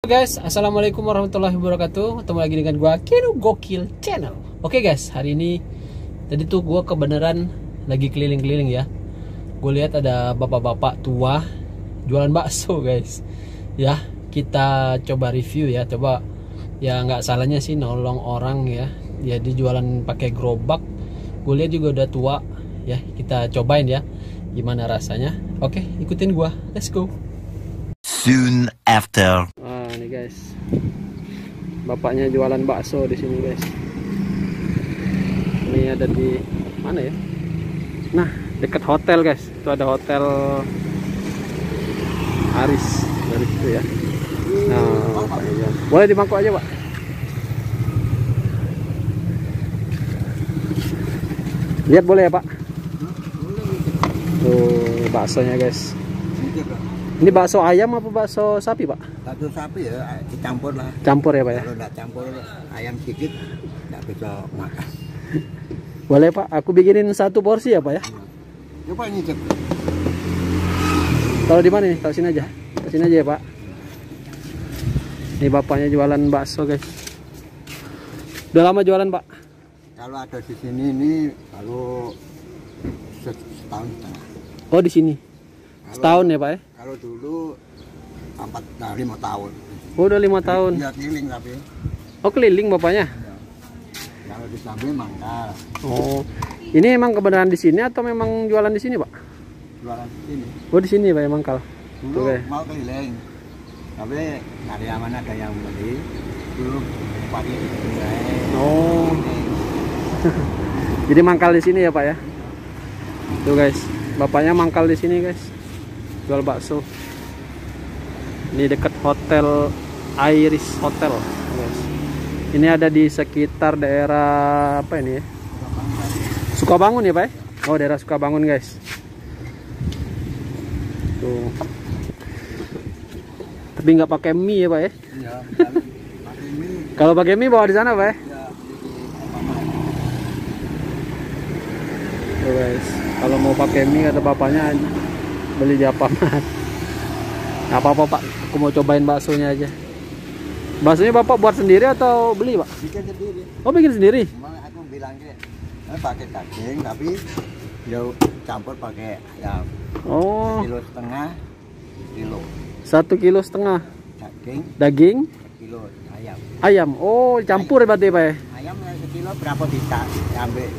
Guys, assalamualaikum warahmatullahi wabarakatuh. Ketemu lagi dengan gua Kenu Gokil Channel. Oke guys, hari ini tadi tuh gua kebenaran lagi keliling-keliling ya. Gue lihat ada bapak-bapak tua jualan bakso guys. Ya, kita coba review ya. Coba ya, nggak salahnya sih nolong orang ya. Jadi jualan pakai gerobak. Gue lihat juga udah tua ya. Kita cobain ya gimana rasanya. Oke, ikutin gua. Let's go. Soon after. Nih guys, bapaknya jualan bakso di sini guys. Ini ada di mana ya? Nah, dekat hotel guys. Itu ada hotel Aris dari situ ya. Nah, boleh dimangkuk aja pak. Lihat boleh ya pak? Tuh baksonya guys. Ini bakso ayam apa bakso sapi pak? Bakso sapi ya, dicampur lah. Campur ya pak ya? Kalau nggak campur ayam sedikit nggak bisa makan. Boleh pak, aku bikinin satu porsi ya pak ya? Coba ini cek. Kalau di mana nih? Tahu sini aja. Tahu sini aja ya pak. Ini bapaknya jualan bakso guys. Udah lama jualan pak? Kalau ada di sini ini kalau setahun setengah. Oh di sini. Setahun ya pak ya? Kalau dulu 5 tahun. Oh udah 5 tahun. Iya keliling tapi. Oh keliling bapaknya? Ya. Kalau di samping mangkal. Oh ini emang kebenaran di sini atau memang jualan di sini pak? Jualan di sini. Oh di sini pak ya mangkal. Dulu mau keliling, tapi nggak ada yang beli. Dulu pakai Oh. Jadi mangkal di sini ya pak ya? Tuh guys, bapaknya mangkal di sini guys. Jual bakso. Ini dekat hotel Iris Hotel guys. Ini ada di sekitar daerah apa ini ya? Sukabangun ya pak ya? Oh daerah Sukabangun guys. Tuh. Tapi nggak pakai mie ya pak ya? Iya, pakai mie. Kalau pakai mie bawa di sana pak ya? Ya, Tuh guys, kalau mau pakai mie kata bapaknya beli di Alfamart. Nggak apa-apa pak, aku mau cobain baksonya aja. Baksonya bapak buat sendiri atau beli pak? bikin sendiri. Oh bikin sendiri? Memang aku bilangnya pakai daging tapi dia campur pakai ayam. Oh. 1,5 kilo 1,5 kilo daging, daging, 1 kilo ayam. ayam. Oh campur berarti pak ya? Ayam sekilo berapa bisa ambil?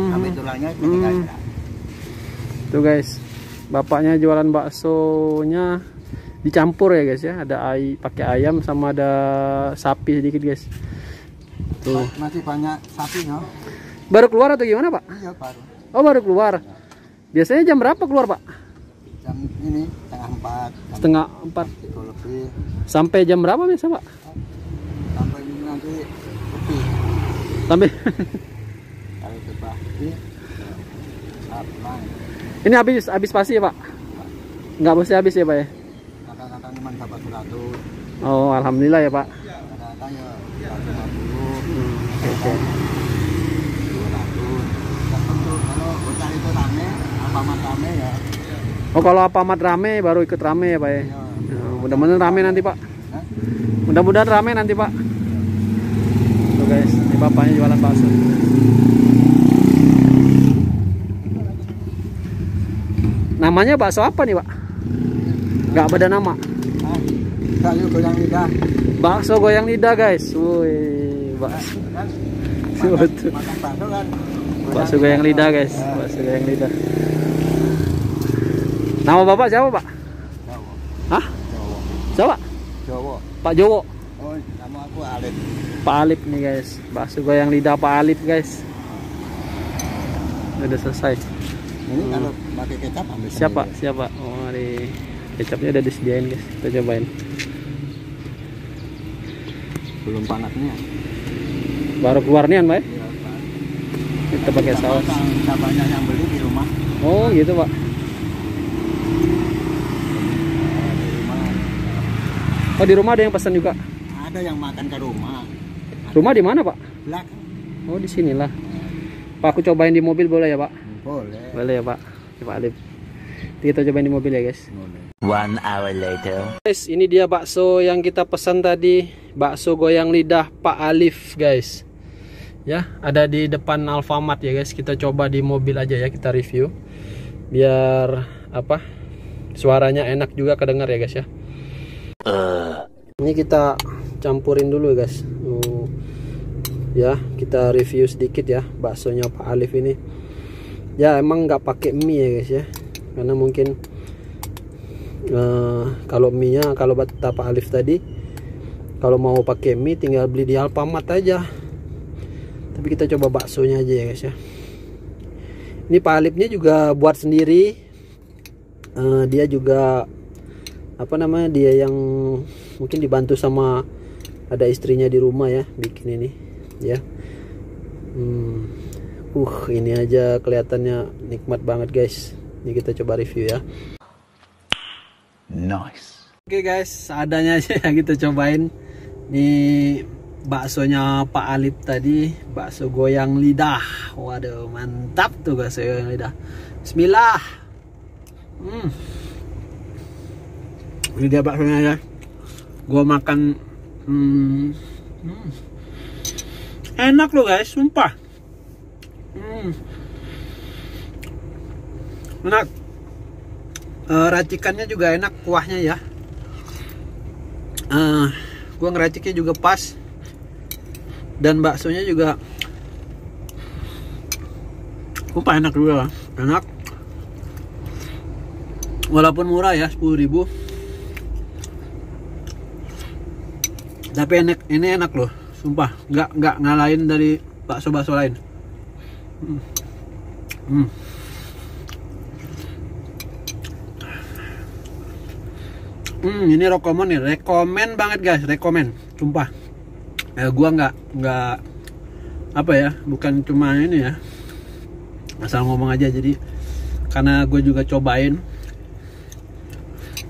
Ambil tulangnya tinggal Tuh guys, bapaknya jualan baksonya dicampur ya guys ya. Ada pakai ayam sama ada sapi sedikit guys. Tuh. Masih banyak sapinya. Baru keluar atau gimana pak? Iya baru. Oh baru keluar. Biasanya jam berapa keluar pak? Jam ini setengah 4. Setengah 4. Itu lebih. Sampai jam berapa biasa pak? Sampai ini nanti lebih. Sampai. Kalau terbagi, abang. Ini habis pasti ya pak? Nggak mesti habis ya pak ya? Kadang-kadang cuma dapat 100. Oh alhamdulillah ya pak. Kadang-kadang ya 150. Oke. 200. Kalau bocah itu rame, Alfamart rame ya. Oh kalau Alfamart rame baru ikut rame ya pak ya? Iya. Mudah-mudahan rame nanti pak. Hah? Mudah-mudahan rame nanti pak. Tuh guys, ini bapaknya jualan bakso. Namanya bakso apa nih pak? Nggak ada nama. Bakso goyang lidah. Bakso goyang lidah guys. Wih, bakso. Kan? Betul. Makan bakso kan. Bakso goyang lidah guys. Bakso goyang lidah. Nama bapak siapa pak? Jawa. Hah? Jawa. Siapa? Jawa. Pak Jowo. Oh, nama aku Alif. Pak Alif nih guys. Bakso goyang lidah Pak Alif guys. Udah selesai. Ini kalau pakai kecap ambil Siapa? sendiri. Siapa? Oh, di kecapnya udah disediain guys. Kita cobain. Belum panasnya. Baru keluar nih Pak. Iya, Pak. Kita pakai saus. Banyak yang beli di rumah. Oh, gitu, Pak. Di rumah Oh, di rumah ada yang pesan juga. ada yang makan ke rumah. Rumah di mana, Pak? Belakang. Oh, di sinilah. Pak, aku cobain di mobil boleh ya, Pak? Boleh. Boleh ya, Pak. Ya, Pak Alif. Kita cobain di mobil ya guys. 1 hour later. Guys, ini dia bakso yang kita pesan tadi, bakso goyang lidah Pak Alif guys. Ya, ada di depan Alfamart ya guys. Kita coba di mobil aja ya, kita review. Biar apa? Suaranya enak juga kedengar ya guys ya. Ini kita campurin dulu guys. Ya, kita review sedikit ya baksonya Pak Alif ini. Ya, emang nggak pakai mie ya guys ya. Karena mungkin kalau mie nya, kalau kata Pak Alif tadi, kalau mau pakai mie tinggal beli di Alfamart aja. Tapi kita coba baksonya aja ya guys ya. Ini Pak Alifnya juga buat sendiri. Dia juga apa namanya, dia yang mungkin dibantu sama ada istrinya di rumah ya bikin ini ya. Ini aja kelihatannya nikmat banget guys. Ini kita coba review ya. Nice. Oke guys, seadanya aja yang kita cobain. Ini baksonya Pak Alif tadi, bakso goyang lidah. Waduh, mantap tuh bakso goyang lidah. Bismillah. Ini dia baksonya ya. Gua makan enak loh guys, sumpah. Enak. Racikannya juga enak, kuahnya ya. Gua ngeraciknya juga pas. Dan baksonya juga sumpah enak juga, enak. Walaupun murah ya, 10.000. Tapi enak, ini enak loh, sumpah. Nggak ngalahin dari bakso-bakso lain. Ini rekomen banget guys, rekomen, sumpah. Gua nggak apa ya, bukan cuma ini ya, asal ngomong aja. Jadi karena gue juga cobain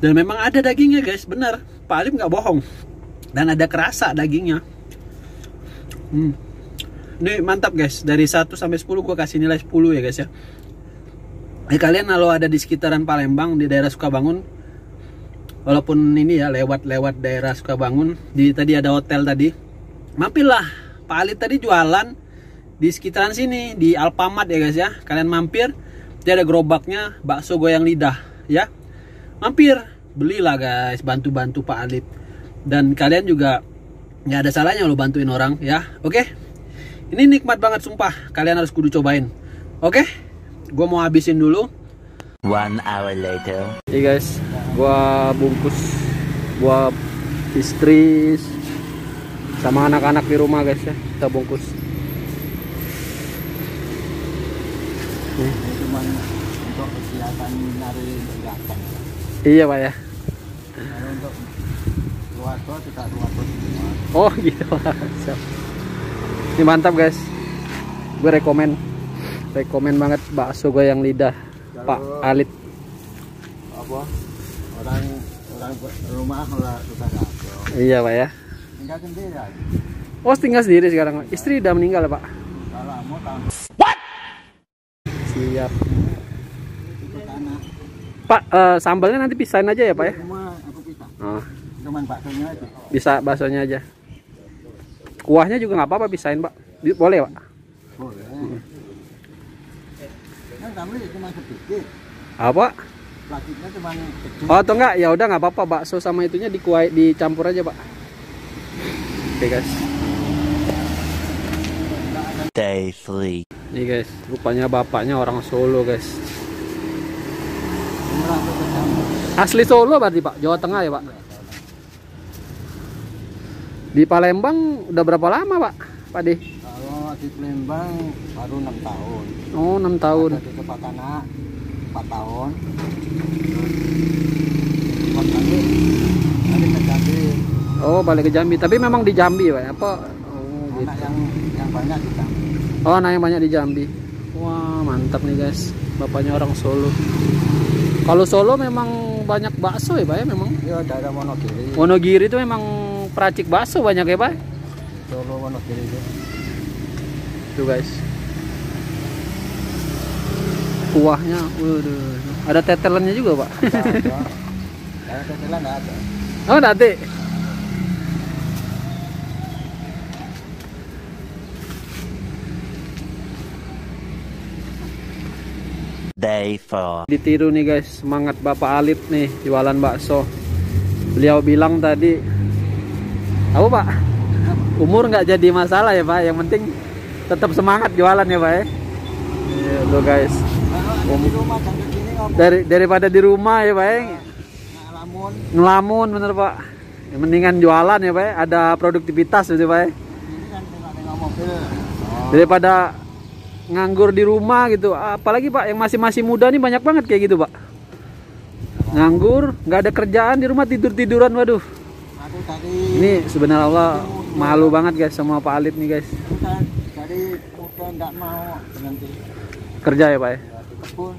dan memang ada dagingnya guys, bener, Pak Alif nggak bohong, dan ada kerasa dagingnya. Ini mantap guys, dari 1 sampai 10 gue kasih nilai 10 ya guys ya. Kalian kalau ada di sekitaran Palembang, di daerah Sukabangun, walaupun ini ya lewat daerah Sukabangun, tadi ada hotel tadi, mampirlah. Pak Alif tadi jualan di sekitaran sini, di Alfamart ya guys ya. Kalian mampir, dia ada gerobaknya bakso goyang lidah ya. Mampir, belilah guys, bantu Pak Alif. Dan kalian juga nggak ada salahnya lo bantuin orang ya. Oke, ini nikmat banget sumpah, kalian harus kudu cobain. Oke, gue mau habisin dulu. 1 hour later. Oke guys, gua bungkus buat istri sama anak-anak di rumah guys ya. Kita bungkus. Ini cuma untuk kegiatan nyari kegiatan. Iya Pak ya. Kalau untuk keluarga kita keluarga semua. Oh gitu Pak. Siap. Ini mantap guys. Gue rekomen banget bakso goyang lidah Pak Alif. Apa? Orang rumah orang sudah ada. Iya Pak ya. Tinggal sendiri aja. Oh tinggal sendiri sekarang. Istri udah meninggal ya Pak? Kalau mau tahun Siap. ikut anak. Pak, sambalnya nanti pisahin aja ya Pak ya? Semua aku pisah. Oh, Cuman baksonya aja. bisa baksonya aja. Kuahnya juga nggak apa-apa pisahin Pak. Boleh Pak? Boleh. Yang kami cuma sedikit. Apa? Plastiknya cuma kecil. Oh atau enggak? Ya udah nggak apa-apa, bakso sama itunya dicampur aja Pak. Oke guys. Day 3. Nih guys, rupanya bapaknya orang Solo guys. Murah tuh kecampur. Asli Solo berarti Pak, Jawa Tengah ya Pak. Di Palembang udah berapa lama Pak? Pak De? Kalau di Palembang baru 6 tahun. Oh 6 tahun. Ada di Cepakana 4 tahun. Terus balik ke Jambi. Oh balik ke Jambi, tapi memang di Jambi Pak? Apa? Oh gitu. Anak yang banyak di Jambi. Oh anak yang banyak di Jambi. Wah mantap nih guys, bapaknya orang Solo. Kalau Solo memang banyak bakso ya Pak ya memang? Iya daerah Wonogiri. Wonogiri itu memang peracik bakso banyak ya Pak? Solo Wonogiri itu. Tuh guys. kuahnya, waduh. Ada tetelannya juga, Pak. Kalau tetelan nggak ada. Oh, nanti. Day 4. Ditiru nih guys, semangat Bapak Alip nih jualan bakso. Beliau bilang tadi, apa Pak? Umur nggak jadi masalah ya Pak, yang penting tetap semangat jualan ya Pak ya. Iya tuh guys. Di rumah sampai sini ngomong. Daripada di rumah ya Pak ya. Ngelamun. Ngelamun bener Pak. Yang mendingan jualan ya Pak ya, ada produktivitas gitu Pak ya. Ini kan tengok mobil. Daripada nganggur di rumah gitu. Apalagi Pak yang masih muda nih banyak banget kayak gitu Pak. Nganggur, nggak ada kerjaan di rumah, tidur-tiduran, waduh. Aku tadi Ini sebenarnya Allah malu banget guys sama Pak Alip nih guys. dari muda nggak mau berhenti Kerja ya Pak ya. di kebun.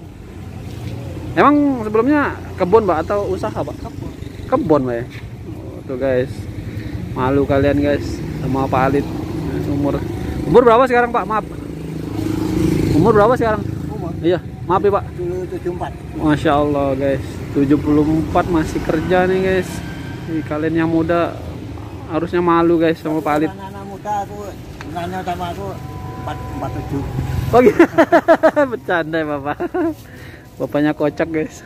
Emang sebelumnya kebun Pak atau usaha Pak? Kebun. Kebun Pak ya. Oh, tuh guys. Malu kalian guys sama Pak Alip. Umur berapa sekarang Pak? Maaf. Umur berapa sekarang? Umur Iya, maaf ya Pak. dulu 74. Masya Allah guys, 74 masih kerja nih guys. Ih, kalian yang muda harusnya malu guys sama Pak Alip. Anak-anak muda aku nanya sama aku 47. Oh gitu. Bercanda ya Bapak. Bapaknya kocak guys.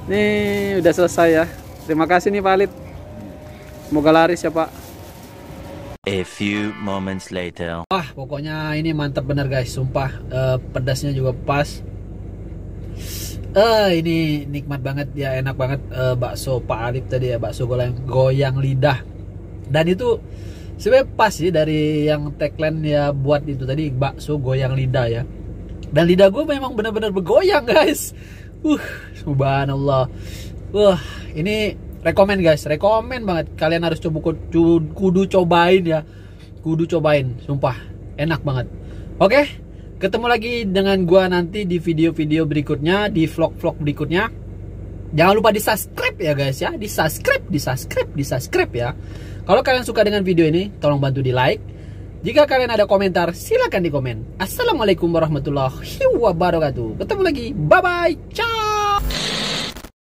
Nih udah selesai ya. Terima kasih nih Pak Alip. Semoga laris ya Pak. A few moments later. Wah pokoknya ini mantap bener guys. Sumpah pedasnya juga pas. Ini nikmat banget ya, enak banget bakso Pak Alip tadi ya, bakso goyang lidah. Dan itu sebenarnya pas sih dari yang tagline ya buat itu tadi, bakso goyang lidah ya. Dan lidah gue memang benar-benar bergoyang guys. Subhanallah. Ini rekomen guys, rekomen banget. Kalian harus kudu cobain ya. Kudu cobain, sumpah enak banget. Oke, ketemu lagi dengan gua nanti di video-video berikutnya, di vlog-vlog berikutnya. Jangan lupa di-subscribe ya guys ya, di-subscribe ya. Kalau kalian suka dengan video ini, tolong bantu di-like. Jika kalian ada komentar, silakan di komen. Assalamualaikum warahmatullahi wabarakatuh. Ketemu lagi, bye-bye, ciao.